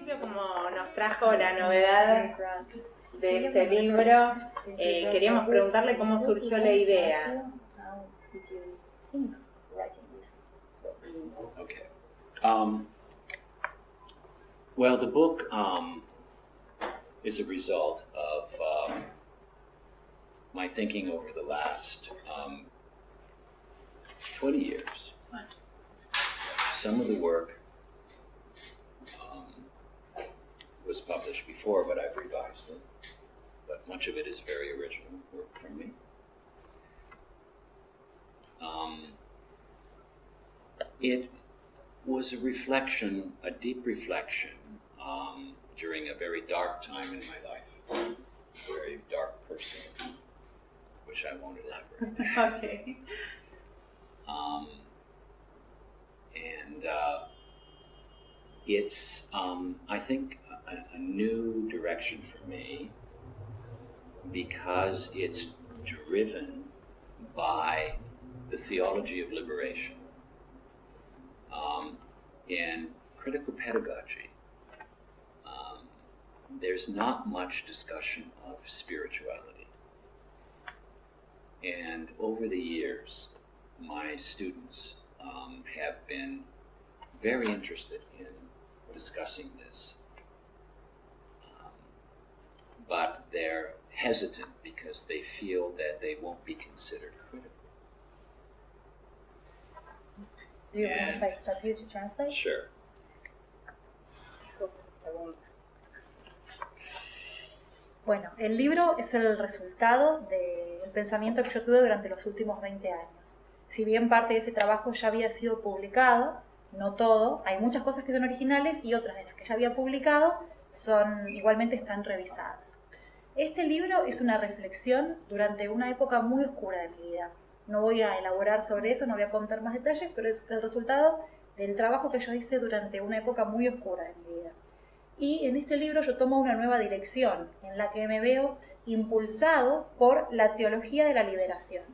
principio, como nos trajo la novedad de este libro, queríamos preguntarle cómo surgió la idea. Okay. Well, the book is a result of my thinking over the last 20 years. Some of the work was published before, but I've revised it. But much of it is very original work from me. It was a reflection, a deep reflection, during a very dark time in my life, a very dark person, which I won't elaborate. Okay. It's, I think, a new direction for me because it's driven by the theology of liberation. In critical pedagogy, there's not much discussion of spirituality. And over the years, my students have been very interested in discussing this. But they're hesitant because they feel that they won't be considered critical. Do you want if I stop you to translate? Sure. Bueno, el libro es el resultado del pensamiento que yo tuve durante los últimos 20 años. Si bien parte de ese trabajo ya había sido publicado, no todo, hay muchas cosas que son originales y otras de las que ya había publicado igualmente están revisadas. Este libro es una reflexión durante una época muy oscura de mi vida. No voy a elaborar sobre eso, no voy a contar más detalles, pero es el resultado del trabajo que yo hice durante una época muy oscura de mi vida. Y en este libro yo tomo una nueva dirección, en la que me veo impulsado por la teología de la liberación.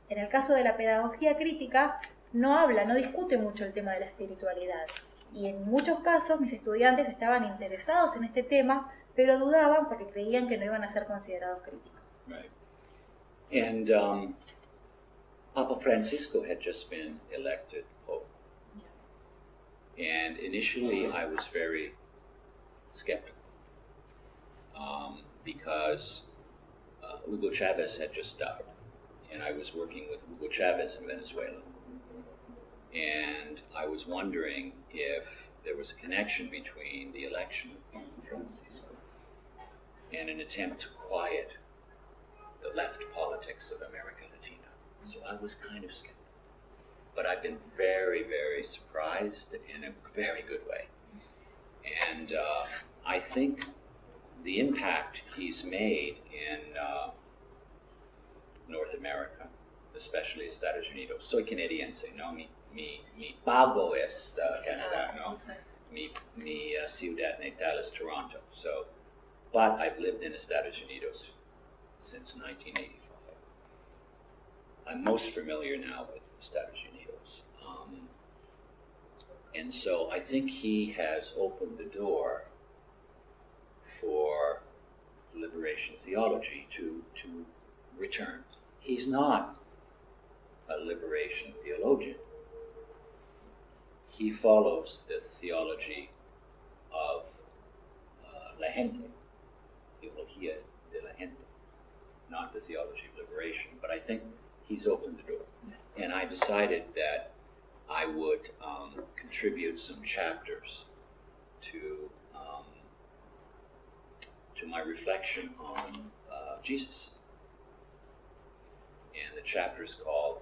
En el caso de la pedagogía crítica, no discute mucho el tema de la espiritualidad. Y en muchos casos mis estudiantes estaban interesados en este tema, pero dudaban porque creían que no iban a ser considerados críticos. Right. And Papa Francisco had just been elected Pope. And initially I was very skeptical because Hugo Chavez had just died. And I was working with Hugo Chavez in Venezuela. And I was wondering if there was a connection between the election of Papa Francisco and an attempt to quiet the left politics of America Latina. So I was kind of skeptical. But I've been very, very surprised in a very good way. And I think the impact he's made in North America, especially Estados Unidos. Soy canadiense, ¿no? Mi pago es Canadá, ¿no? Mi ciudad natal is Toronto. So, but I've lived in Estados Unidos since 1985. I'm most familiar now with Estados Unidos. And so I think he has opened the door for liberation theology to return. He's not a liberation theologian. He follows the theology of la gente, teología de la gente, not the theology of liberation. But I think he's opened the door. And I decided that I would contribute some chapters to my reflection on Jesus. And the chapter is called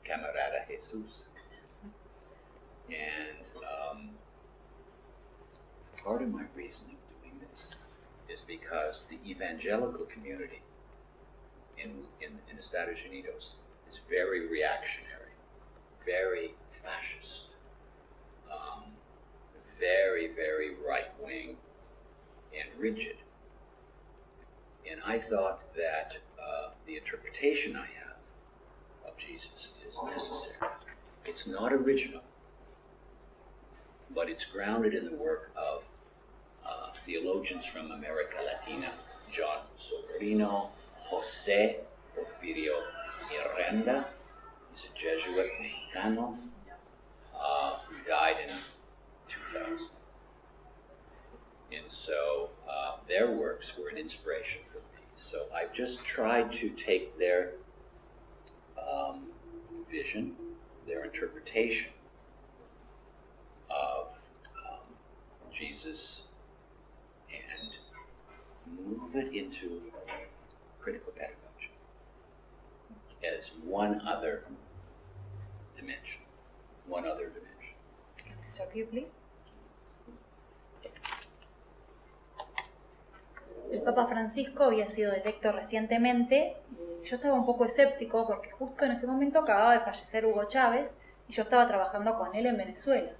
Camarada Jesus. And part of my reasoning doing this is because the evangelical community in Estados Unidos is very reactionary, very fascist, very, very right-wing and rigid. And I thought that the interpretation I have of Jesus is necessary. It's not original, but it's grounded in the work of theologians from America Latina, John Sobrino, José Porfirio Miranda, he's a Jesuit Mexicano, who died in 2000. And so their works were an inspiration for me. So I've just tried to take their vision, their interpretation of Jesus and move it into critical pedagogy as one other dimension. One other dimension. Can I stop you, please? El Papa Francisco había sido electo recientemente y yo estaba un poco escéptico porque justo en ese momento acababa de fallecer Hugo Chávez y yo estaba trabajando con él en Venezuela.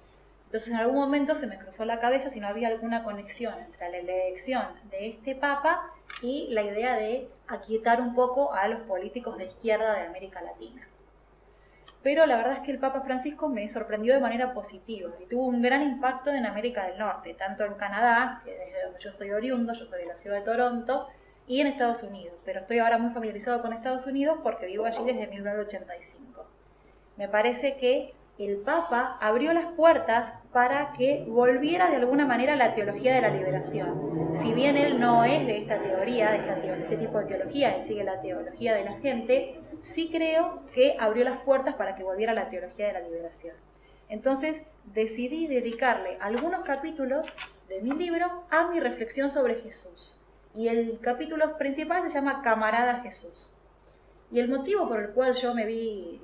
Entonces en algún momento se me cruzó la cabeza si no había alguna conexión entre la elección de este Papa y la idea de aquietar un poco a los políticos de izquierda de América Latina. Pero la verdad es que el Papa Francisco me sorprendió de manera positiva y tuvo un gran impacto en América del Norte, tanto en Canadá, que desde donde yo soy oriundo, yo soy de la ciudad de Toronto, y en Estados Unidos. Pero estoy ahora muy familiarizado con Estados Unidos porque vivo allí desde 1985. Me parece que el Papa abrió las puertas para que volviera de alguna manera la teología de la liberación. Si bien él no es de esta teoría, de este tipo de teología, él sigue la teología de la gente, sí creo que abrió las puertas para que volviera la teología de la liberación. Entonces decidí dedicarle algunos capítulos de mi libro a mi reflexión sobre Jesús. Y el capítulo principal se llama Camarada Jesús. Y el motivo por el cual yo me vi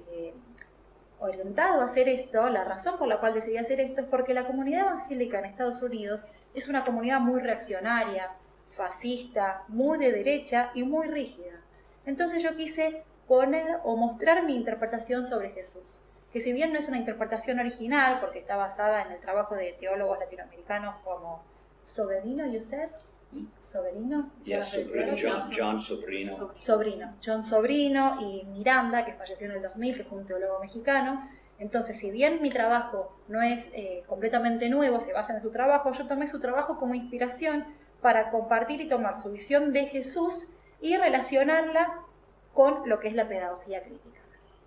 orientado a hacer esto, la razón por la cual decidí hacer esto, es porque la comunidad evangélica en Estados Unidos es una comunidad muy reaccionaria, fascista, muy de derecha y muy rígida. Entonces yo quise poner o mostrar mi interpretación sobre Jesús, que si bien no es una interpretación original, porque está basada en el trabajo de teólogos latinoamericanos como Soberino, you said? Soberino, Yes, John Sobrino. John Sobrino y Miranda, que falleció en el 2000, que fue un teólogo mexicano. Entonces, si bien mi trabajo no es completamente nuevo, se basa en su trabajo, yo tomé su trabajo como inspiración para compartir y tomar su visión de Jesús y relacionarla con lo que es la pedagogía crítica.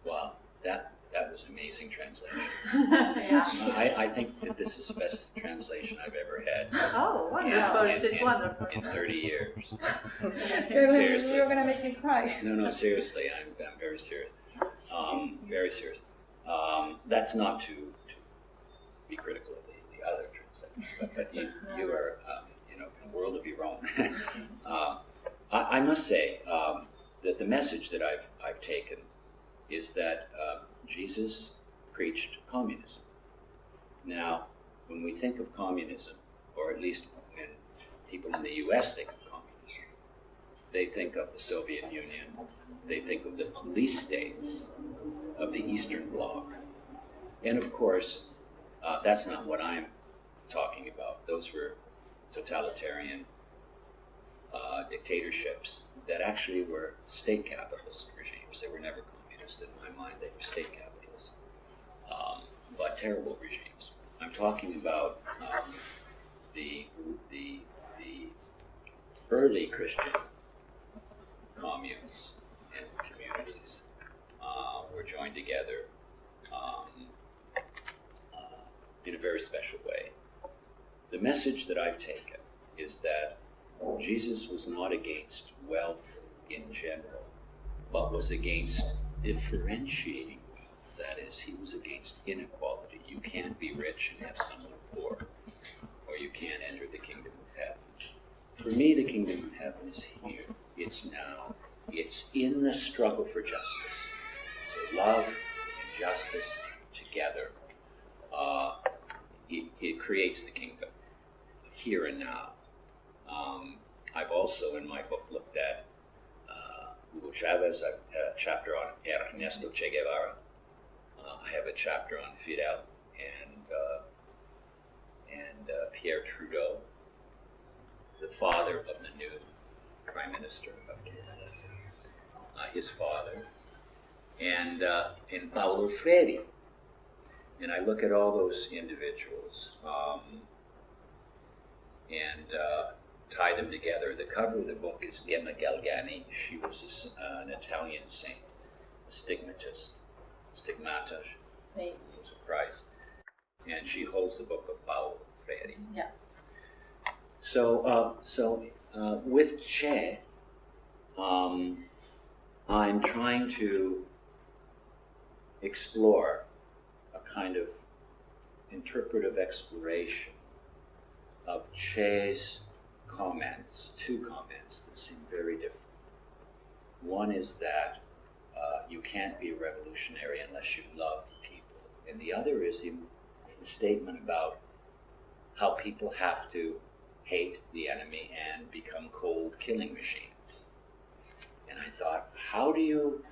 Wow, that was amazing translation. I think that this is the best translation I've ever had. Oh, wonderful. It's wonderful. In 30 years. Seriously. You're going to make me cry. No, seriously, I'm very serious. Very serious. That's not to be critical of the other translations, but you are, in a world of your own. I must say that the message that I've taken is that Jesus preached communism. Now, when we think of communism, or at least when people in the US think of communism, they think of the Soviet Union, they think of the police states of the Eastern Bloc. And of course, that's not what I'm talking about. Those were totalitarian dictatorships that actually were state capitalist regimes. They were never communist in my mind. They were state capitalists, but terrible regimes. I'm talking about the early Christian communes and communities were joined together in a very special way. The message that I've taken is that Jesus was not against wealth in general, but was against differentiating wealth. That is, he was against inequality. You can't be rich and have someone poor, or you can't enter the kingdom of heaven. For me, the kingdom of heaven is here. It's now. It's in the struggle for justice. So love and justice together, it creates the kingdom here and now. I've also, in my book, looked at Hugo Chavez. I have a chapter on Ernesto Che Guevara. I have a chapter on Fidel and Pierre Trudeau, the father of the new Prime Minister of Canada, his father, and Paulo Freire. And I look at all those individuals, and tie them together. The cover of the book is Gemma Galgani. She was an Italian saint, a stigmata, Sí. was a prize, and she holds the book of Paulo Freire. Yeah. So with Che, I'm trying to explore a kind of interpretive exploration of Che's comments, two comments that seem very different. One is that you can't be a revolutionary unless you love people. And the other is the statement about how people have to hate the enemy and become cold killing machines. And I thought, how do you,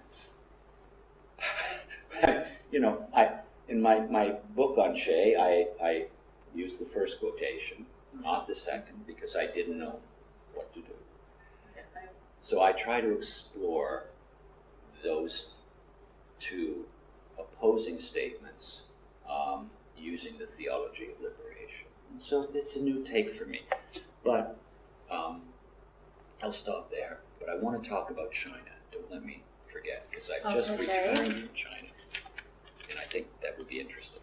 in my book on Che, I used the first quotation, not the second, because I didn't know what to do. So I try to explore those two opposing statements using the theology of liberation. And so it's a new take for me. But I'll stop there. But I want to talk about China. Don't let me forget, because I've just returned from China. And I think that would be interesting.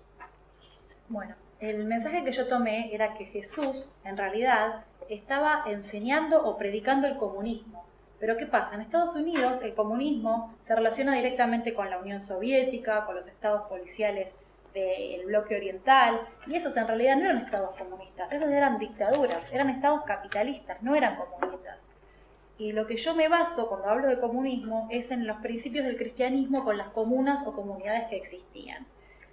Bueno, el mensaje que yo tomé era que Jesús, en realidad, estaba enseñando o predicando el comunismo. Pero ¿qué pasa? En Estados Unidos el comunismo se relaciona directamente con la Unión Soviética, con los estados policiales del bloque oriental, y esos en realidad no eran estados comunistas, esos eran dictaduras, eran estados capitalistas, no eran comunistas. Y lo que yo me baso cuando hablo de comunismo es en los principios del cristianismo con las comunas o comunidades que existían,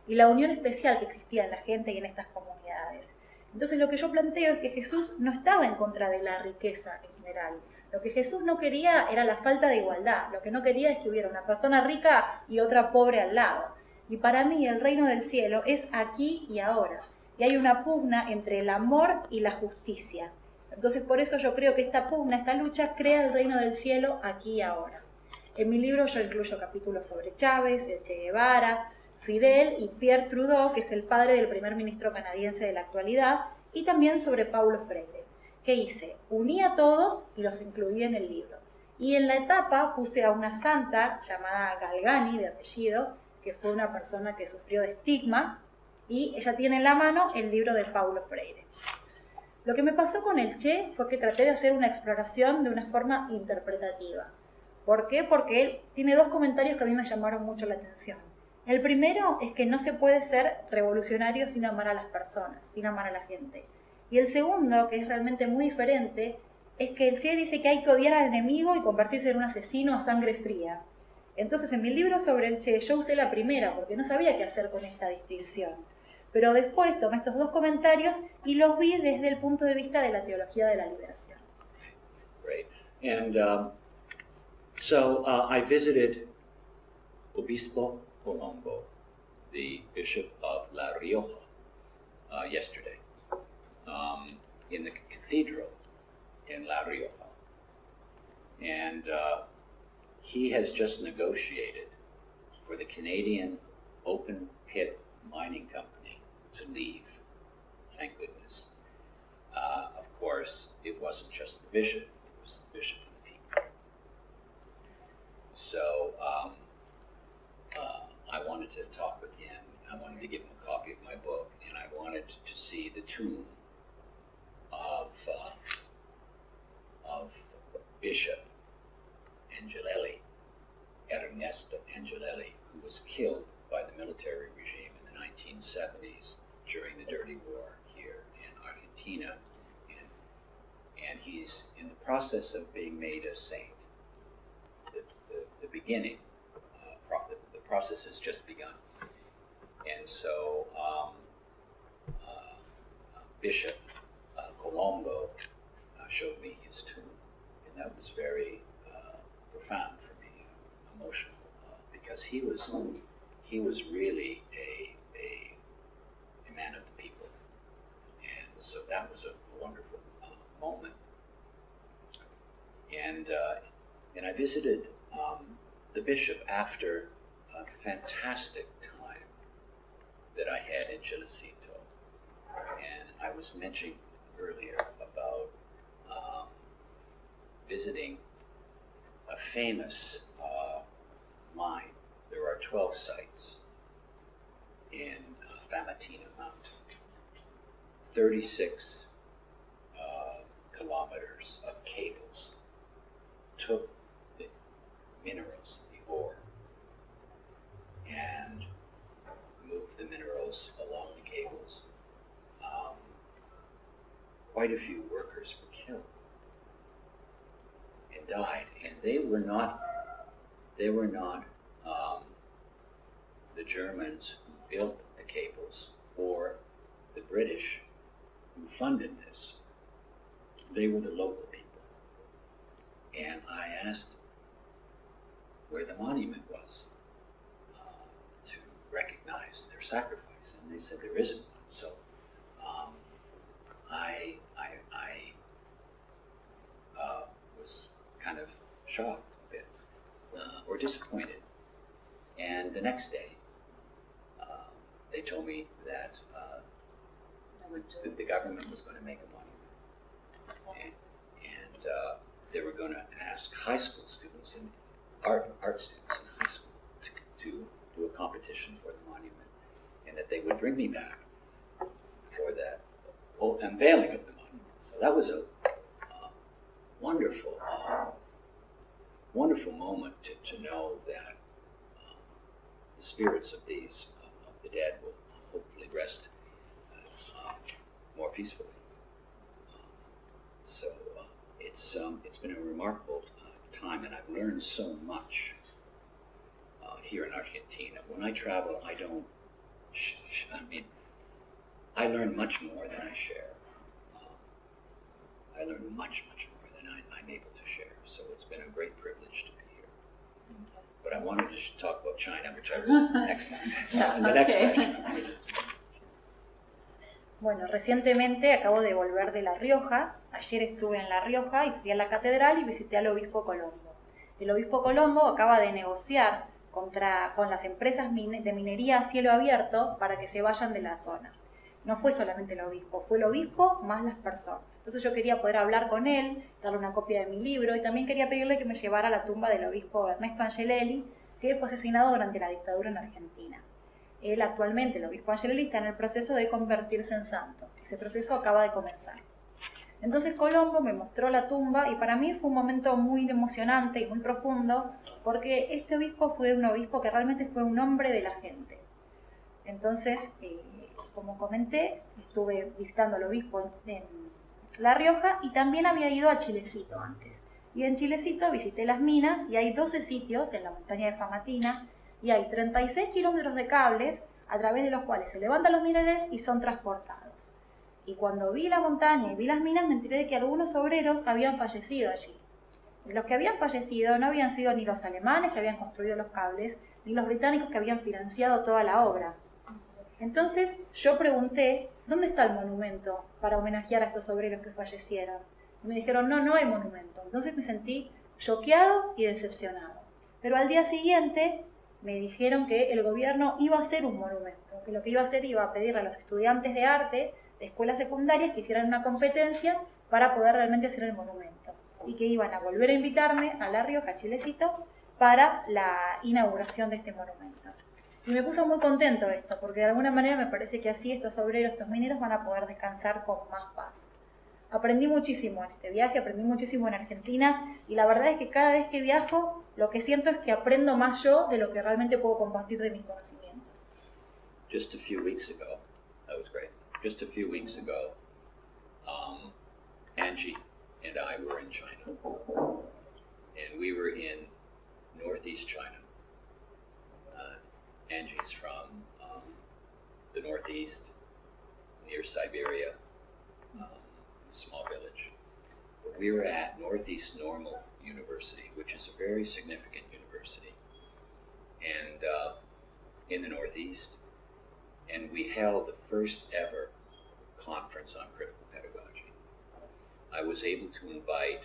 y la unión especial que existía en la gente y en estas comunidades. Entonces lo que yo planteo es que Jesús no estaba en contra de la riqueza en general. Lo que Jesús no quería era la falta de igualdad. Lo que no quería es que hubiera una persona rica y otra pobre al lado. Y para mí el reino del cielo es aquí y ahora. Y hay una pugna entre el amor y la justicia. Entonces por eso yo creo que esta pugna, esta lucha, crea el reino del cielo aquí y ahora. En mi libro yo incluyo capítulos sobre Chávez, el Che Guevara, Fidel y Pierre Trudeau, que es el padre del primer ministro canadiense de la actualidad, y también sobre Paulo Freire. ¿Qué hice? Uní a todos y los incluí en el libro. Y en la etapa puse a una santa llamada Galgani, de apellido, que fue una persona que sufrió de estigma, y ella tiene en la mano el libro de Paulo Freire. Lo que me pasó con el Che fue que traté de hacer una exploración de una forma interpretativa. ¿Por qué? Porque él tiene dos comentarios que a mí me llamaron mucho la atención. El primero es que no se puede ser revolucionario sin amar a las personas, sin amar a la gente. Y el segundo, que es realmente muy diferente, es que el Che dice que hay que odiar al enemigo y convertirse en un asesino a sangre fría. Entonces, en mi libro sobre el Che, yo usé la primera porque no sabía qué hacer con esta distinción. Pero después tomé estos dos comentarios y los vi desde el punto de vista de la teología de la liberación. Great. And so I visited Obispo Colombo, the Bishop of La Rioja, yesterday. In the cathedral in La Rioja. And he has just negotiated for the Canadian open pit mining company to leave. Thank goodness. Of course, it wasn't just the bishop, it was the bishop and the people. So I wanted to talk with him. I wanted to give him a copy of my book, and I wanted to see the tomb of Bishop Angelelli, Ernesto Angelelli, who was killed by the military regime in the 1970s during the Dirty War here in Argentina, and he's in the process of being made a saint. The beginning, the process has just begun, and so Bishop Colombo showed me his tomb, and that was very profound for me, emotional, because he was really a man of the people, and so that was a wonderful moment. And I visited the bishop after a fantastic time that I had in Chilecito, and I was mentioning earlier about visiting a famous mine. There are 12 sites in Famatina Mount, 36 kilometers of cables took the minerals, the ore, and moved the minerals along the cables. Quite a few workers were killed and died, and they were not the Germans who built the cables or the British who funded this. They were the local people. And I asked where the monument was to recognize their sacrifice, and they said there isn't one. So I was kind of shocked a bit, or disappointed. And the next day, they told me that the government was going to make a monument, and they were going to ask high school students and art students in high school to do a competition for the monument, and that they would bring me back for that unveiling of the monument. So that was a wonderful, wonderful moment to know that the spirits of these of the dead will hopefully rest more peacefully. So it's been a remarkable time, and I've learned so much here in Argentina. When I travel, I don't. I learn much more than I share. I learn much more than I'm able to share. So it's been a great privilege to be here. But I wanted to talk about China, which I will next time. The next question. Bueno, recientemente acabo de volver de La Rioja. Ayer estuve en La Rioja y fui a la catedral y visité al obispo Colombo. El obispo Colombo acaba de negociar con las empresas de minería a cielo abierto para que se vayan de la zona. No fue solamente el obispo, fue el obispo más las personas. Entonces yo quería poder hablar con él, darle una copia de mi libro y también quería pedirle que me llevara a la tumba del obispo Ernesto Angelelli, que fue asesinado durante la dictadura en Argentina. Él actualmente, el obispo Angelelli, está en el proceso de convertirse en santo. Ese proceso acaba de comenzar. Entonces Colombo me mostró la tumba y para mí fue un momento muy emocionante y muy profundo porque este obispo fue un obispo que realmente fue un hombre de la gente. Entonces, como comenté, estuve visitando al obispo en La Rioja y también había ido a Chilecito antes. Y en Chilecito visité las minas y hay 12 sitios en la montaña de Famatina y hay 36 kilómetros de cables a través de los cuales se levantan los minerales y son transportados. Y cuando vi la montaña y vi las minas me enteré de que algunos obreros habían fallecido allí. Y los que habían fallecido no habían sido ni los alemanes que habían construido los cables, ni los británicos que habían financiado toda la obra. Entonces yo pregunté, ¿dónde está el monumento para homenajear a estos obreros que fallecieron? Y me dijeron, no hay monumento. Entonces me sentí choqueado y decepcionado. Pero al día siguiente me dijeron que el gobierno iba a hacer un monumento, que lo que iba a hacer iba a pedirle a los estudiantes de arte de escuelas secundarias que hicieran una competencia para poder realmente hacer el monumento. Y que iban a volver a invitarme a La Rioja, Chilecito, para la inauguración de este monumento. Y me puso muy contento esto, porque de alguna manera me parece que así estos obreros, estos mineros van a poder descansar con más paz. Aprendí muchísimo en este viaje, aprendí muchísimo en Argentina, y la verdad es que cada vez que viajo, lo que siento es que aprendo más yo de lo que realmente puedo compartir de mis conocimientos. Just a few weeks ago, that was great. Just a few weeks ago, Angie and I were in China, and we were in northeast China. Angie's from the northeast, near Siberia, a small village. But we were at Northeast Normal University, which is a very significant university, and in the Northeast, and we held the first ever conference on critical pedagogy. I was able to invite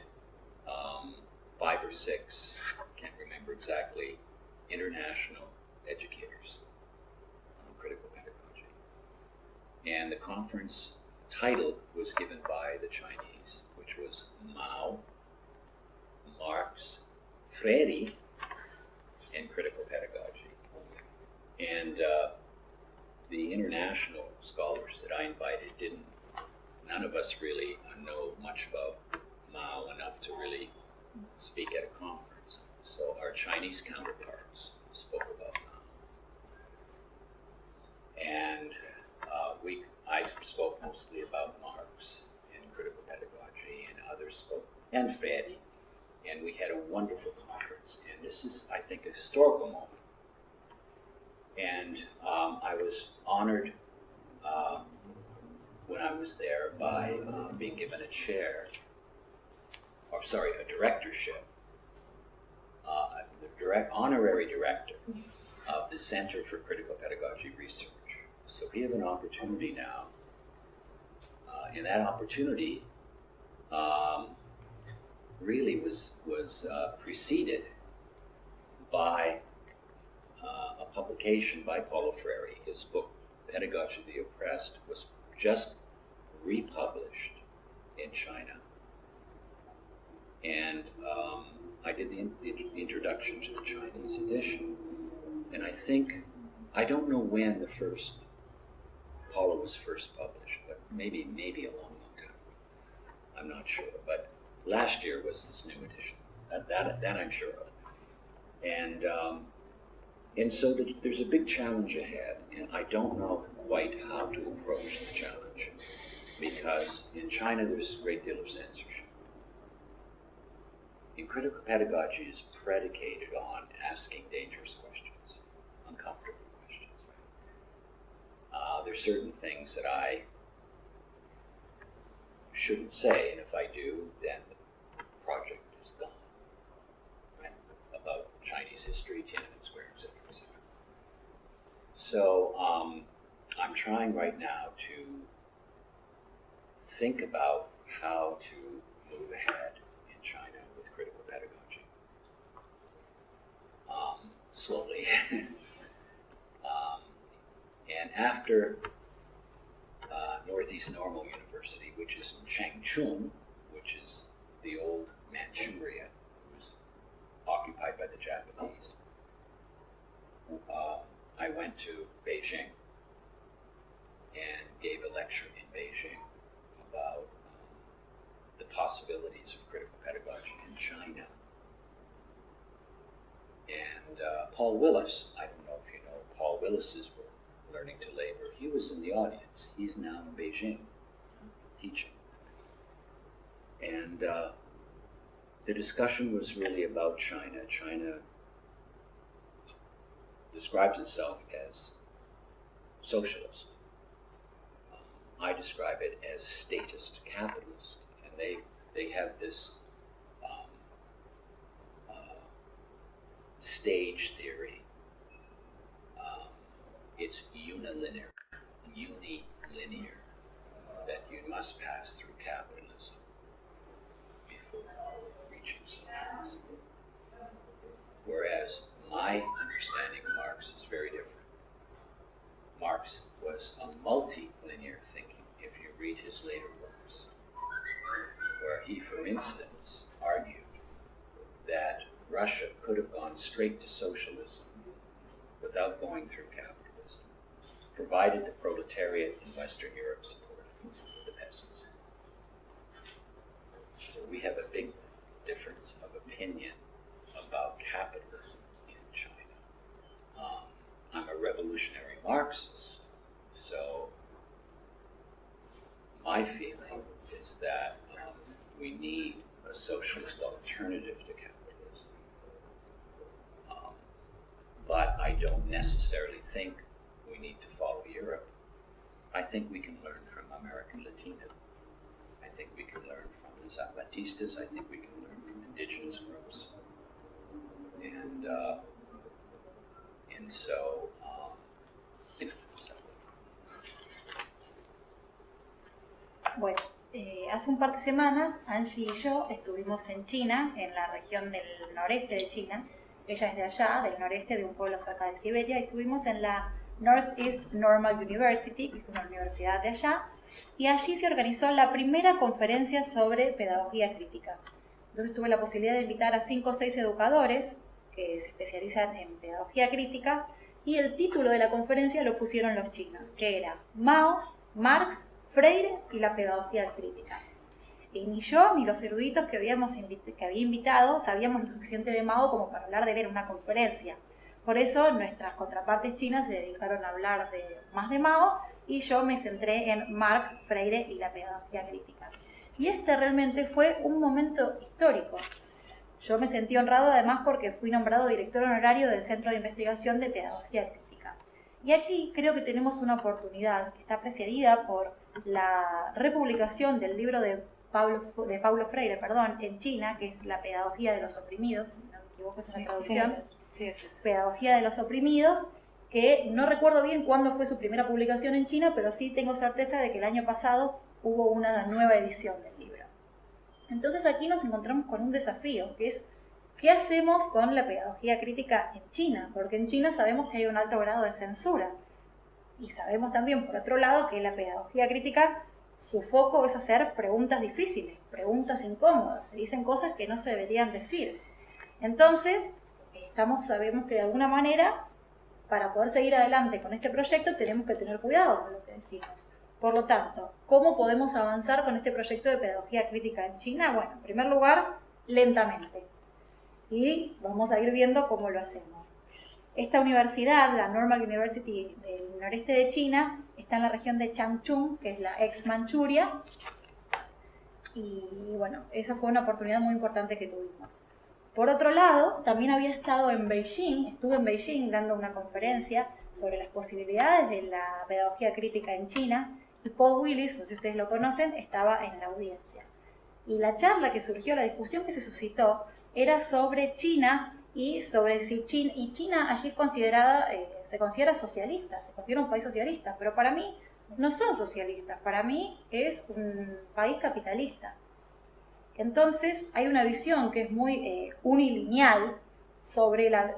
5 or 6, can't remember exactly, international educators on critical pedagogy. And the conference title was given by the Chinese, which was Mao, Marx, Freire, and critical pedagogy. And the international scholars that I invited none of us really know much about Mao enough to really speak at a conference. So our Chinese counterparts spoke about Mao. And I spoke mostly about Marx and critical pedagogy, and others spoke, and Freire. And we had a wonderful conference. And this is, I think, a historical moment. And I was honored when I was there by being given a directorship, the honorary director of the Center for Critical Pedagogy Research. So we have an opportunity now, and that opportunity really was preceded by a publication by Paulo Freire. His book, Pedagogy of the Oppressed, was just republished in China. And I did the introduction to the Chinese edition. And I don't know when the first Paulo was first published, but maybe a long time. I'm not sure. But last year was this new edition. That I'm sure of. And so there's a big challenge ahead, and I don't know quite how to approach the challenge, because in China there's a great deal of censorship. And critical pedagogy is predicated on asking dangerous questions, uncomfortable questions. Right? There's certain things that I shouldn't say, and if I do, then the project is gone. Right? About Chinese history, Tiananmen Square, etc. So I'm trying right now to think about how to move ahead in China with critical pedagogy. Slowly. And after Northeast Normal University, which is in Changchun, which is the old Manchuria, it was occupied by the Japanese, I went to Beijing and gave a lecture in Beijing about the possibilities of critical pedagogy in China. And Paul Willis, I don't know if you know Paul Willis's work, Learning to Labor, he was in the audience. He's now in Beijing teaching. And the discussion was really about China. China describes itself as socialist. I describe it as statist capitalist, and they have this stage theory. It's unilinear, that you must pass through capitalism before reaching socialism. Whereas my understanding of Marx is very different. Marx was a multi-linear thinking, if you read his later works, where he, for instance, argued that Russia could have gone straight to socialism without going through capitalism, provided the proletariat in Western Europe supported the peasants. So we have a big difference of opinion about capitalism in China. I'm a revolutionary Marxist, so my feeling is that we need a socialist alternative to capitalism. But I don't necessarily think we need to follow Europe. I think we can learn from American Latino. I think we can learn from the Zapatistas. I think we can learn from indigenous groups. And so, Bueno, hace un par de semanas Angie y yo estuvimos en China, en la región del noreste de China. Ella es de allá, del noreste, de un pueblo cerca de Siberia, y estuvimos en la Northeast Normal University, que es una universidad de allá, y allí se organizó la primera conferencia sobre pedagogía crítica. Entonces tuve la posibilidad de invitar a 5 o 6 educadores que se especializan en pedagogía crítica, y el título de la conferencia lo pusieron los chinos, que era Mao, Marx, Freire y la pedagogía crítica. Y ni yo ni los eruditos que había invitado sabíamos lo suficiente de Mao como para hablar de él en una conferencia. Por eso nuestras contrapartes chinas se dedicaron a hablar más de Mao, y yo me centré en Marx, Freire y la pedagogía crítica. Y este realmente fue un momento histórico. Yo me sentí honrado además porque fui nombrado director honorario del Centro de Investigación de Pedagogía Crítica. Y aquí creo que tenemos una oportunidad que está precedida por la republicación del libro de Paulo Freire, en China, que es La pedagogía de los oprimidos, si no me equivoco, es la traducción. Sí. Pedagogía de los oprimidos, que no recuerdo bien cuándo fue su primera publicación en China, pero sí tengo certeza de que el año pasado hubo una nueva edición del libro. Entonces aquí nos encontramos con un desafío, que es ¿qué hacemos con la pedagogía crítica en China? Porque en China sabemos que hay un alto grado de censura, y sabemos también, por otro lado, que la pedagogía crítica, su foco es hacer preguntas difíciles, preguntas incómodas, se dicen cosas que no se deberían decir. Entonces, sabemos que de alguna manera, para poder seguir adelante con este proyecto, tenemos que tener cuidado con lo que decimos. Por lo tanto, ¿cómo podemos avanzar con este proyecto de pedagogía crítica en China? Bueno, en primer lugar, lentamente. Y vamos a ir viendo cómo lo hacemos. Esta universidad, la Normal University del noreste de China, está en la región de Changchun, que es la ex Manchuria. Y bueno, esa fue una oportunidad muy importante que tuvimos. Por otro lado, también había estado en Beijing, estuve en Beijing dando una conferencia sobre las posibilidades de la pedagogía crítica en China, y Paul Willis, no sé si ustedes lo conocen, estaba en la audiencia. Y la charla que surgió, la discusión que se suscitó, era sobre China y sobre si China allí se considera socialista, se considera un país socialista, pero para mí no son socialistas, para mí es un país capitalista. Entonces hay una visión que es muy unilineal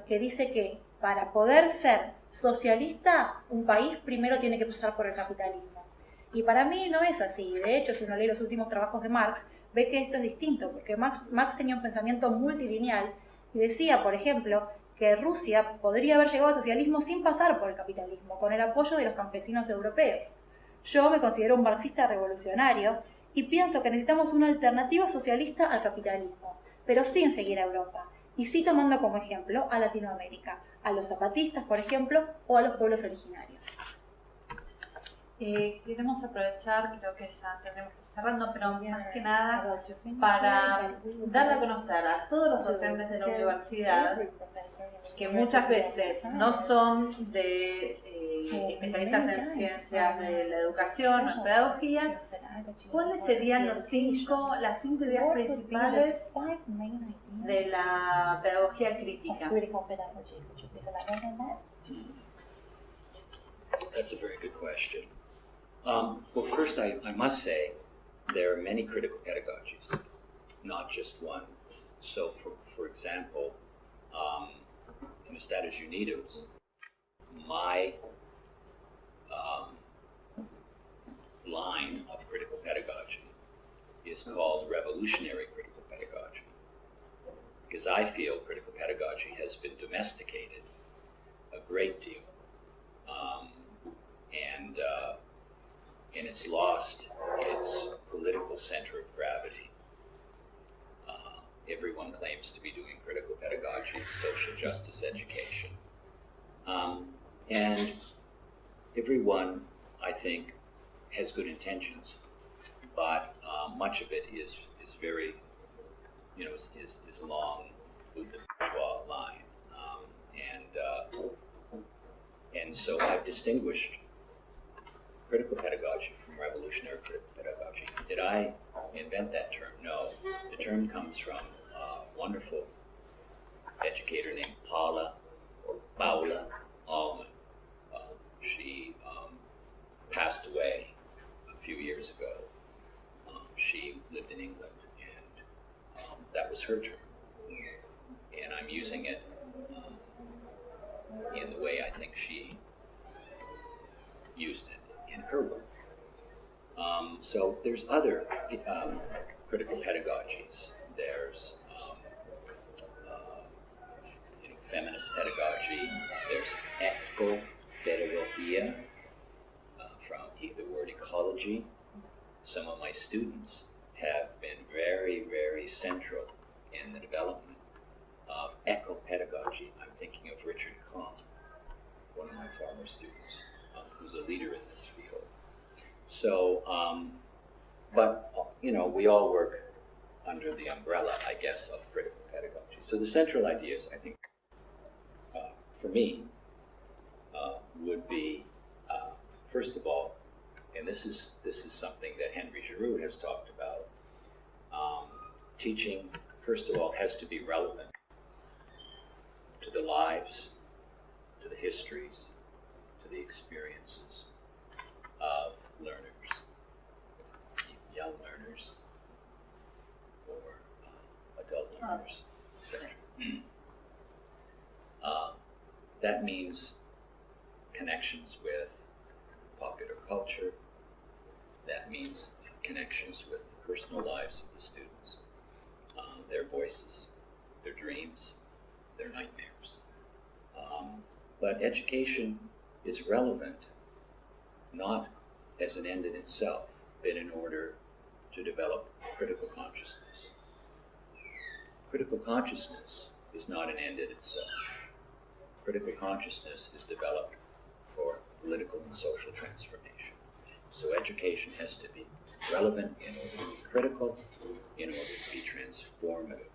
que dice que para poder ser socialista, un país primero tiene que pasar por el capitalismo. Y para mí no es así. De hecho, si uno lee los últimos trabajos de Marx, ve que esto es distinto, porque Marx tenía un pensamiento multilineal y decía, por ejemplo, que Rusia podría haber llegado al socialismo sin pasar por el capitalismo, con el apoyo de los campesinos europeos. Yo me considero un marxista revolucionario y pienso que necesitamos una alternativa socialista al capitalismo, pero sin seguir a Europa, y sí tomando como ejemplo a Latinoamérica, a los zapatistas, por ejemplo, o a los pueblos originarios. Queremos aprovechar, creo que ya tenemos que ir cerrando, pero más que nada para darle a conocer a todos los docentes de la universidad, que muchas veces no son de especialistas en ciencias de la educación o en pedagogía, ¿cuáles serían las cinco ideas principales de la pedagogía crítica? That's a very good question. Well, first, I must say there are many critical pedagogies, not just one. So, for example, in Estados Unidos, my line of critical pedagogy is called revolutionary critical pedagogy, because I feel critical pedagogy has been domesticated a great deal, and it's lost its political center of gravity. Everyone claims to be doing critical pedagogy, social justice education. And everyone, I think, has good intentions, but much of it is very, is along the bourgeois line. And so I've distinguished critical pedagogy from revolutionary critical pedagogy. Did I invent that term? No. The term comes from a wonderful educator named Paula Allman. She passed away a few years ago. She lived in England, and that was her term. And I'm using it in the way I think she used in her work. So there's other critical pedagogies. There's feminist pedagogy. There's eco-pedagogia, from the word ecology. Some of my students have been very, very central in the development of eco-pedagogy. I'm thinking of Richard Kahn, one of my former students, who's a leader in this field. So, but we all work under the umbrella, I guess, of critical pedagogy. So the central ideas, I think, for me, would be, first of all, and this is something that Henry Giroux has talked about, teaching, first of all, has to be relevant to the lives, to the histories, to the experiences of learners, young learners, or adult learners, etc. That means connections with popular culture. That means connections with the personal lives of the students, their voices, their dreams, their nightmares. But education is relevant not as an end in itself, but in order to develop critical consciousness. Critical consciousness is not an end in itself. Critical consciousness is developed for political and social transformation. So education has to be relevant in order to be critical, in order to be transformative.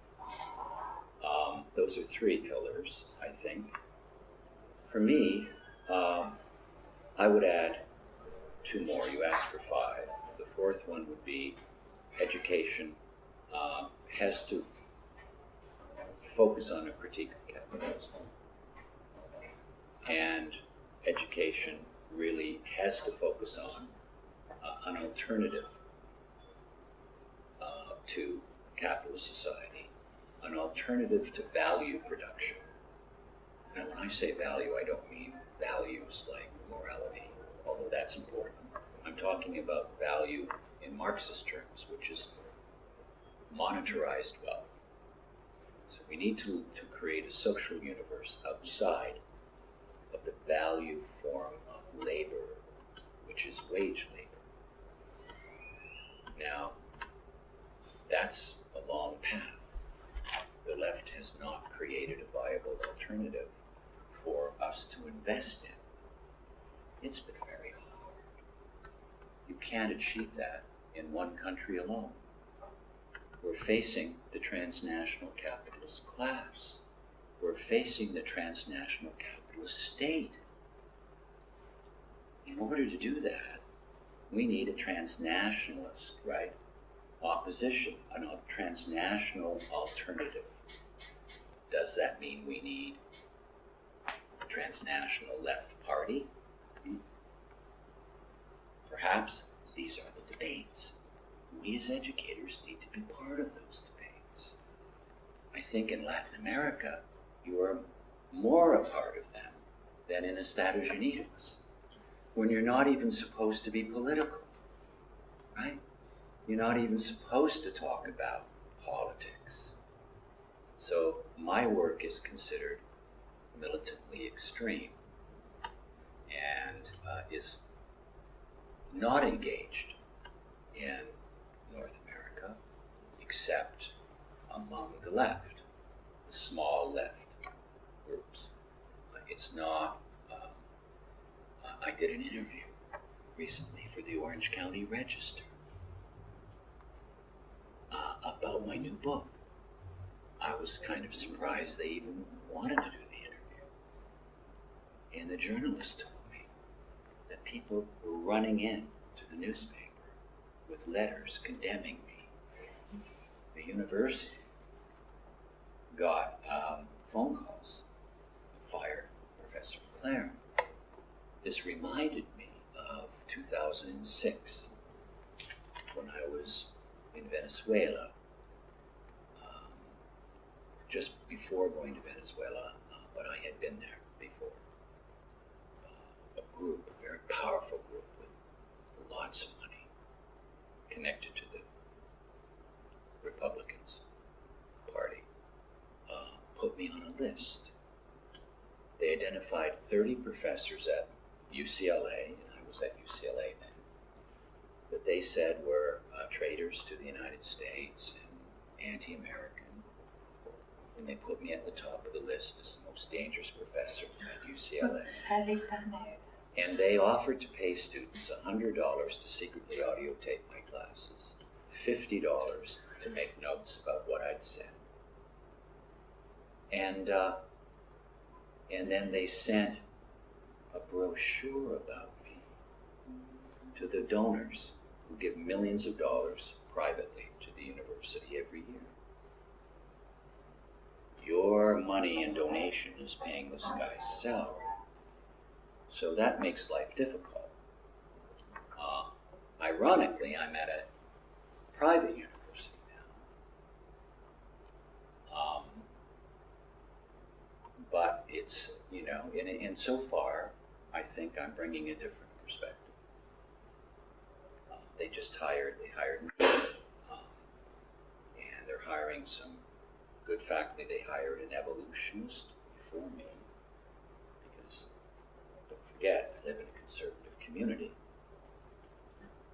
Those are three pillars, I think. For me, I would add two more. You asked for five. The fourth one would be education has to focus on a critique of capitalism. And education really has to focus on an alternative to capitalist society, an alternative to value production. Now, when I say value, I don't mean values like morality, although that's important. I'm talking about value in Marxist terms, which is monetarized wealth. So we need to create a social universe outside of the value form of labor, which is wage labor. Now, that's a long path. The left has not created a viable alternative for us to invest in. It's been very hard. You can't achieve that in one country alone. We're facing the transnational capitalist class. We're facing the transnational capitalist state. In order to do that, we need a transnationalist, right, opposition, a transnational alternative. Does that mean we need a transnational left party? Perhaps these are the debates. We as educators need to be part of those debates. I think in Latin America, you are more a part of them than in Estados Unidos, when you're not even supposed to be political, right? You're not even supposed to talk about politics. So my work is considered militantly extreme and is not engaged in North America except among the left, the small left groups. It's not, I did an interview recently for the Orange County Register about my new book. I was kind of surprised they even wanted to do the interview. And the journalist told me that people were running in to the newspaper with letters condemning me. The university got phone calls and fired Professor McLaren. This reminded me of 2006 when I was in Venezuela, just before going to Venezuela, but I had been there before, group, a very powerful group with lots of money connected to the Republicans Party, put me on a list. They identified 30 professors at UCLA, and I was at UCLA then, that they said were traitors to the United States and anti-American. And they put me at the top of the list as the most dangerous professor at UCLA. And they offered to pay students $100 to secretly audio tape my classes, $50 to make notes about what I'd said. And then they sent a brochure about me to the donors who give millions of dollars privately to the university every year. Your money and donation is paying this guy's salary. So that makes life difficult. Ironically, I'm at a private university now. But it's, you know, and so far, I think I'm bringing a different perspective. They hired me, and they're hiring some good faculty. They hired an evolutionist before me, because don't forget, I live in a conservative community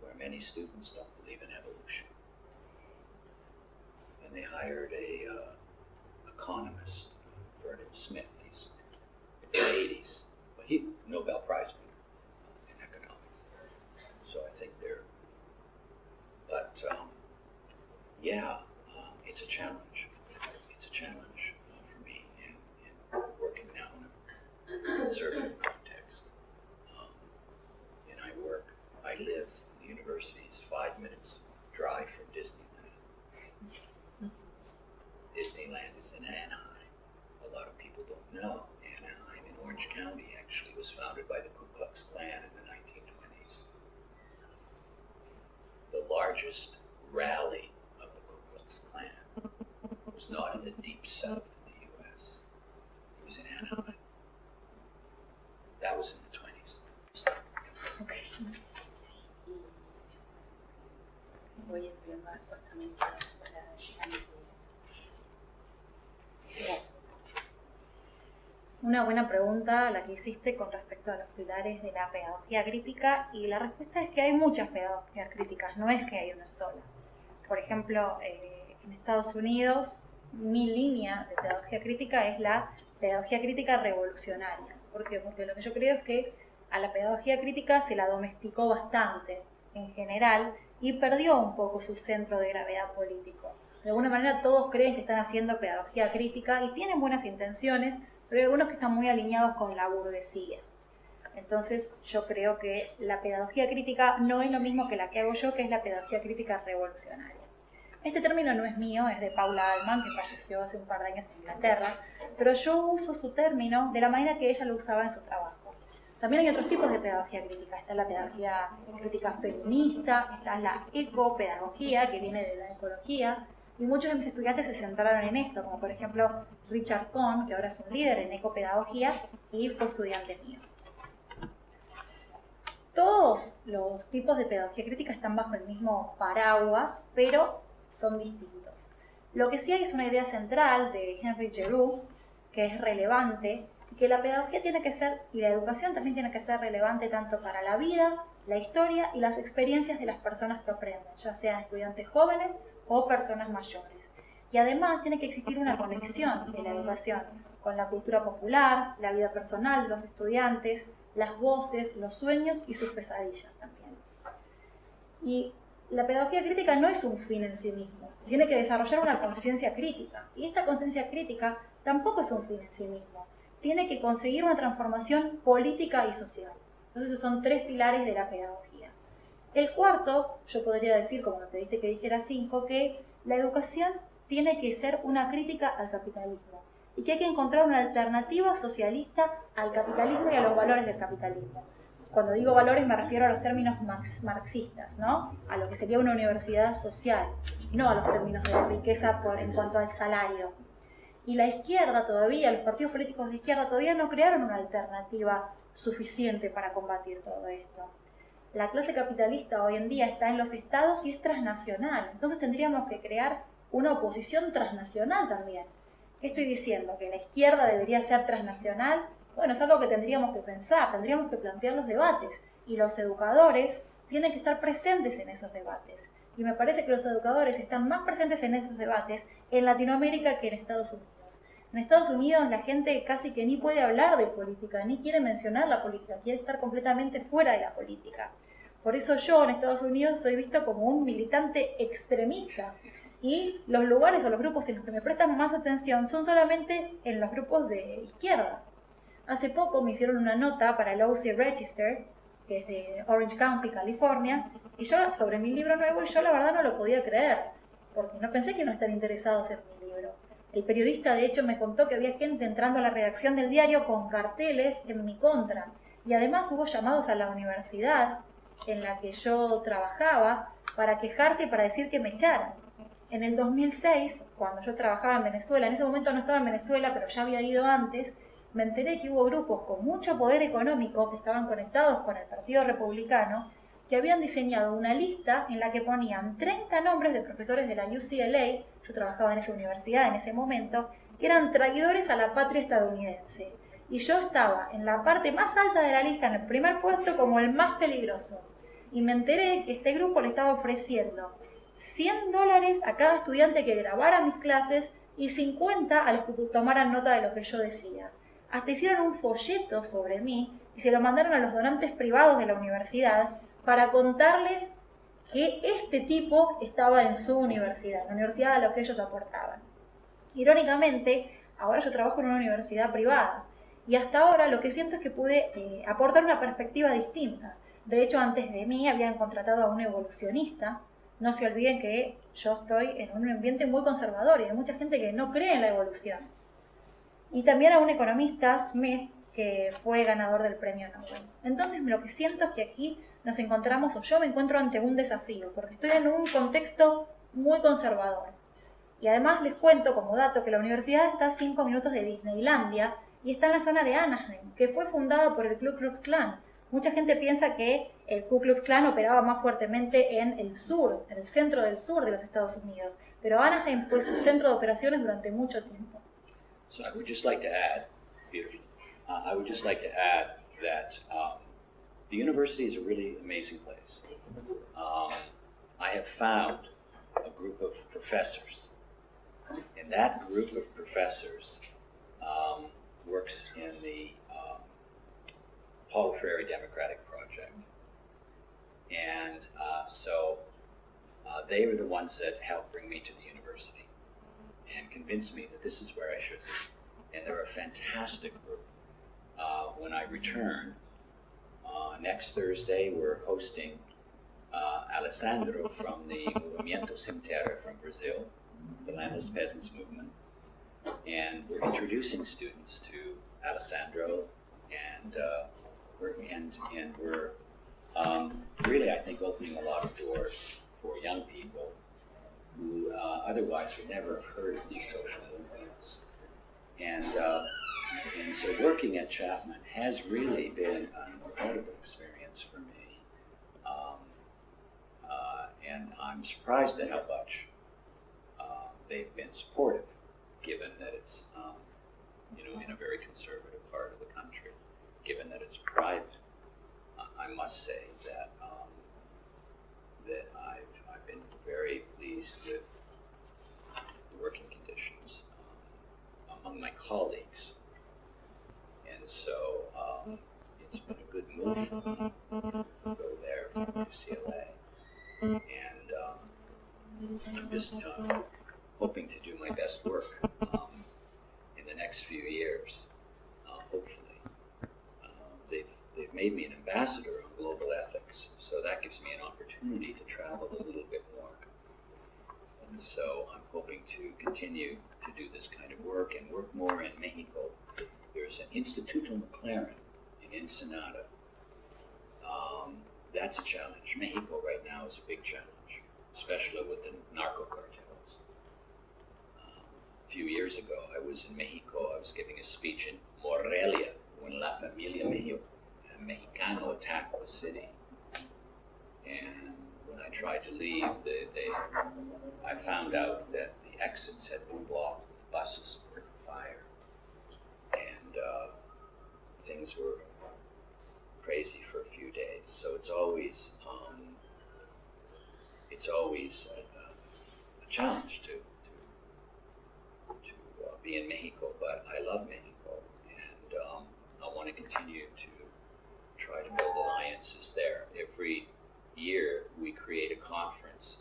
where many students don't believe in evolution. And they hired a economist, Vernon Smith. He's in the 80s, but he Nobel Prize winner in economics. So I think they're, but it's a challenge. It's a challenge for me in working now in a conservative context. And I live, the university is 5 minutes drive from Disneyland. Disneyland is in Anaheim. A lot of people don't know Anaheim in Orange County actually was founded by the Ku Klux Klan in the 1920s. The largest rally of the Ku Klux Klan was not in the deep south of the U.S. It was in Anaheim. That was in the 20s. Okay. Voy a enviar justamente para Una buena pregunta la que hiciste con respecto a los pilares de la pedagogía crítica, y la respuesta es que hay muchas pedagogías críticas, no es que hay una sola. Por ejemplo, en Estados Unidos, mi línea de pedagogía crítica es la pedagogía crítica revolucionaria. ¿Por qué? Porque lo que yo creo es que a la pedagogía crítica se la domesticó bastante en general y perdió un poco su centro de gravedad político. De alguna manera todos creen que están haciendo pedagogía crítica y tienen buenas intenciones, pero hay algunos que están muy alineados con la burguesía. Entonces yo creo que la pedagogía crítica no es lo mismo que la que hago yo, que es la pedagogía crítica revolucionaria. Este término no es mío, es de Paula Allman, que falleció hace un par de años en Inglaterra, pero yo uso su término de la manera que ella lo usaba en su trabajo. También hay otros tipos de pedagogía crítica. Está la pedagogía crítica feminista, está la ecopedagogía, que viene de la ecología, y muchos de mis estudiantes se centraron en esto, como por ejemplo Richard Cohn, que ahora es un líder en ecopedagogía y fue estudiante mío. Todos los tipos de pedagogía crítica están bajo el mismo paraguas, pero son distintos. Lo que sí hay es una idea central de Henry Giroux, que es relevante, y que la pedagogía tiene que ser, y la educación también tiene que ser relevante tanto para la vida, la historia y las experiencias de las personas que aprenden, ya sean estudiantes jóvenes o personas mayores. Y además tiene que existir una conexión de la educación con la cultura popular, la vida personal de los estudiantes, las voces, los sueños y sus pesadillas también. Y la pedagogía crítica no es un fin en sí mismo, tiene que desarrollar una conciencia crítica. Y esta conciencia crítica tampoco es un fin en sí mismo, tiene que conseguir una transformación política y social. Entonces esos son 3 pilares de la pedagogía. El cuarto, yo podría decir, como me pediste que dijera 5, que la educación tiene que ser una crítica al capitalismo y que hay que encontrar una alternativa socialista al capitalismo y a los valores del capitalismo. Cuando digo valores me refiero a los términos marxistas, ¿no? A lo que sería una universidad social, no a los términos de riqueza en cuanto al salario. Y la izquierda todavía, los partidos políticos de izquierda todavía no crearon una alternativa suficiente para combatir todo esto. La clase capitalista hoy en día está en los estados y es transnacional, entonces tendríamos que crear una oposición transnacional también. ¿Qué estoy diciendo? ¿Que la izquierda debería ser transnacional? Bueno, es algo que tendríamos que pensar, tendríamos que plantear los debates, y los educadores tienen que estar presentes en esos debates. Y me parece que los educadores están más presentes en esos debates en Latinoamérica que en Estados Unidos. En Estados Unidos la gente casi que ni puede hablar de política, ni quiere mencionar la política, quiere estar completamente fuera de la política. Por eso yo en Estados Unidos soy visto como un militante extremista, y los lugares o los grupos en los que me prestan más atención son solamente en los grupos de izquierda. Hace poco me hicieron una nota para el OC Register, que es de Orange County, California, y yo sobre mi libro nuevo, y yo la verdad no lo podía creer, porque no pensé que iban a estar interesados en mi libro. El periodista de hecho me contó que había gente entrando a la redacción del diario con carteles en mi contra, y además hubo llamados a la universidad en la que yo trabajaba para quejarse y para decir que me echaran. En el 2006, cuando yo trabajaba en Venezuela, en ese momento no estaba en Venezuela, pero ya había ido antes, me enteré que hubo grupos con mucho poder económico que estaban conectados con el Partido Republicano, que habían diseñado una lista en la que ponían 30 nombres de profesores de la UCLA, yo trabajaba en esa universidad en ese momento, que eran traidores a la patria estadounidense. Y yo estaba en la parte más alta de la lista, en el primer puesto, como el más peligroso. Y me enteré que este grupo le estaba ofreciendo $100 a cada estudiante que grabara mis clases y 50 a los que tomaran nota de lo que yo decía. Hasta hicieron un folleto sobre mí y se lo mandaron a los donantes privados de la universidad para contarles que este tipo estaba en su universidad, la universidad a la que ellos aportaban. Irónicamente, ahora yo trabajo en una universidad privada y hasta ahora lo que siento es que pude aportar una perspectiva distinta. De hecho, antes de mí habían contratado a un evolucionista. No se olviden que yo estoy en un ambiente muy conservador y hay mucha gente que no cree en la evolución. Y también a un economista, Smith, que fue ganador del premio Nobel. Entonces lo que siento es que aquí nos encontramos, o yo me encuentro ante un desafío, porque estoy en un contexto muy conservador. Y además les cuento como dato que la universidad está a 5 minutos de Disneylandia y está en la zona de Anaheim, que fue fundada por el Ku Klux Klan. Mucha gente piensa que el Ku Klux Klan operaba más fuertemente en el sur, en el centro del sur de los Estados Unidos, pero Anaheim fue su centro de operaciones durante mucho tiempo. So I would just like to add, Peter, I would just like to add that the university is a really amazing place. I have found a group of professors, and that group of professors works in the Paul Freire Democratic Project. And so they were the ones that helped bring me to the university and convinced me that this is where I should be. And they're a fantastic group. When I return, next Thursday, we're hosting Alessandro from the Movimento Sem Terra from Brazil, the Landless Peasants Movement. And we're introducing students to Alessandro, and we're really, I think, opening a lot of doors for young people who otherwise would never have heard of these social movements. And so working at Chapman has really been an incredible experience for me. And I'm surprised at how much they've been supportive, given that it's in a very conservative part of the country, given that it's private. I must say that I've been very pleased with the working conditions among my colleagues, and so it's been a good move for me to go there from UCLA, and I'm just hoping to do my best work in the next few years, hopefully. They've made me an ambassador on global ethics, so that gives me an opportunity to travel a little bit more. And so I'm hoping to continue to do this kind of work and work more in Mexico. There's an Instituto McLaren in Ensenada. That's a challenge. Mexico right now is a big challenge, especially with the narco cartels. A few years ago, I was in Mexico. I was giving a speech in Morelia, when La Familia Mexicana, a Mexicano attacked the city. And when I tried to leave, I found out that the exits had been blocked with buses for fire. And things were crazy for a few days. So it's always a challenge to be in Mexico, but I love Mexico, and I want to continue to try to build alliances there. Every year we create a conference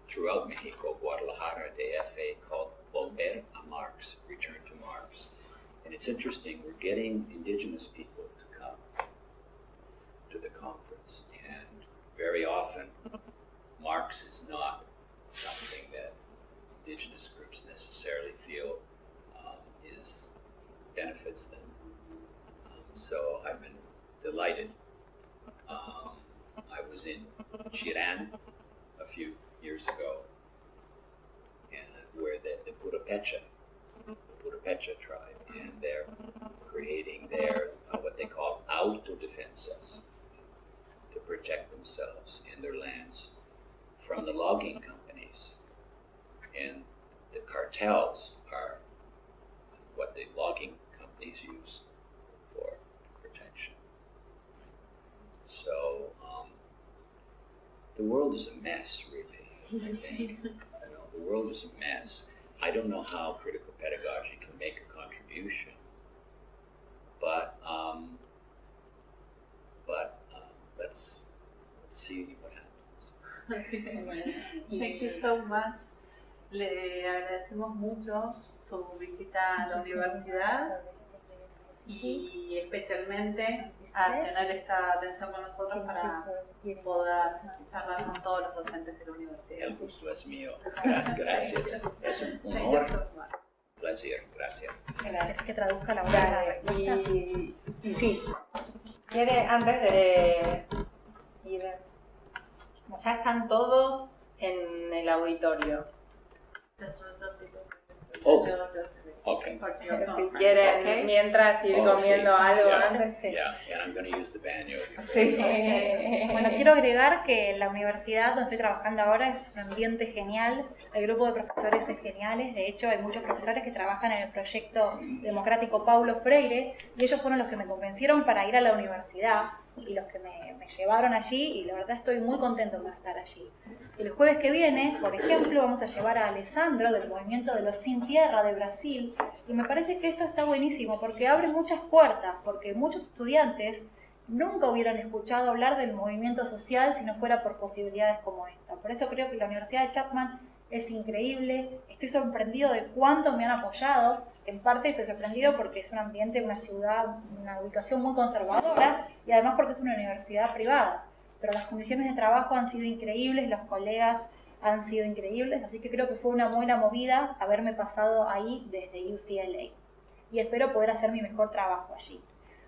throughout Mexico, Guadalajara, DF, called Volver a Marx, Return to Marx. And it's interesting, we're getting indigenous people to come to the conference, and very often Marx is not something that indigenous groups necessarily feel benefits them. So I've been delighted. I was in Chiran a few years ago, and where the Purepecha tribe, and they're creating their what they call autodefensas to protect themselves and their lands from the logging companies. And the cartels are what the logging companies use for protection. So the world is a mess, really. I think the world is a mess. I don't know how critical pedagogy can make a contribution, but let's see what happens. Thank you so much. Le agradecemos mucho su visita a la universidad y especialmente a tener esta atención con nosotros para poder charlar con todos los docentes de la universidad. El gusto es mío. Gracias. Es un honor. Placer. Gracias. Que traduzca la obra. Y sí, quiere antes de ir. Ya están todos en el auditorio. Oh, okay. Si quieren, mientras ir comiendo algo antes. Sí. Yeah, and I'm going to use the baño. Sí. Bueno, quiero agregar que la universidad donde estoy trabajando ahora es un ambiente genial, el grupo de profesores es geniales, de hecho hay muchos profesores que trabajan en el proyecto democrático Paulo Freire y ellos fueron los que me convencieron para ir a la universidad y los que me llevaron allí y la verdad estoy muy contento por estar allí. El jueves que viene, por ejemplo, vamos a llevar a Alessandro del movimiento de los Sin Tierra de Brasil y me parece que esto está buenísimo porque abre muchas puertas, porque muchos estudiantes nunca hubieran escuchado hablar del movimiento social si no fuera por posibilidades como esta. Por eso creo que la Universidad de Chapman es increíble, estoy sorprendido de cuánto me han apoyado, en parte estoy sorprendido porque es un ambiente, una ciudad, una ubicación muy conservadora y además porque es una universidad privada, pero las condiciones de trabajo han sido increíbles, los colegas han sido increíbles, así que creo que fue una buena movida haberme pasado ahí desde UCLA y espero poder hacer mi mejor trabajo allí.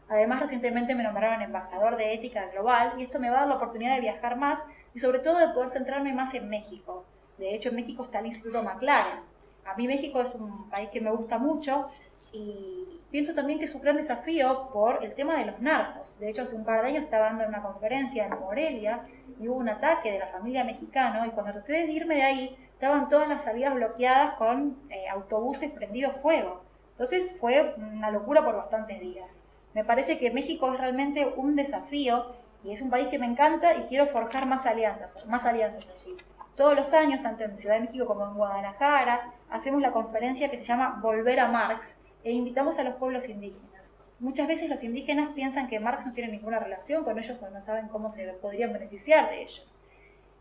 Además, recientemente me nombraron embajador de ética global y esto me va a dar la oportunidad de viajar más y sobre todo de poder centrarme más en México. De hecho, en México está el Instituto McLaren. A mí México es un país que me gusta mucho y pienso también que es un gran desafío por el tema de los narcos. De hecho, hace un par de años estaba dando una conferencia en Morelia y hubo un ataque de la familia mexicana y cuando traté de irme de ahí, estaban todas las salidas bloqueadas con autobuses prendidos fuego. Entonces fue una locura por bastantes días. Me parece que México es realmente un desafío y es un país que me encanta y quiero forjar más alianzas allí. Todos los años, tanto en Ciudad de México como en Guadalajara, hacemos la conferencia que se llama Volver a Marx e invitamos a los pueblos indígenas. Muchas veces los indígenas piensan que Marx no tiene ninguna relación con ellos o no saben cómo se podrían beneficiar de ellos.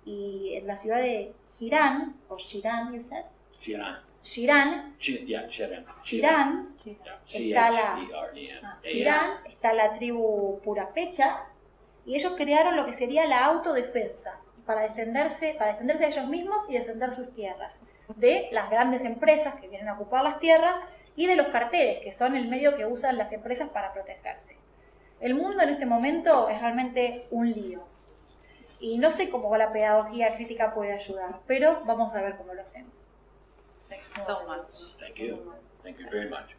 Y en la ciudad de Chirán, o Chirán, está la tribu Purepecha y ellos crearon lo que sería la autodefensa para defenderse a ellos mismos y defender sus tierras de las grandes empresas que vienen a ocupar las tierras y de los carteles, que son el medio que usan las empresas para protegerse. El mundo en este momento es realmente un lío y no sé cómo la pedagogía crítica puede ayudar, pero vamos a ver cómo lo hacemos. Thank you so much. Thank you. Thank you very much.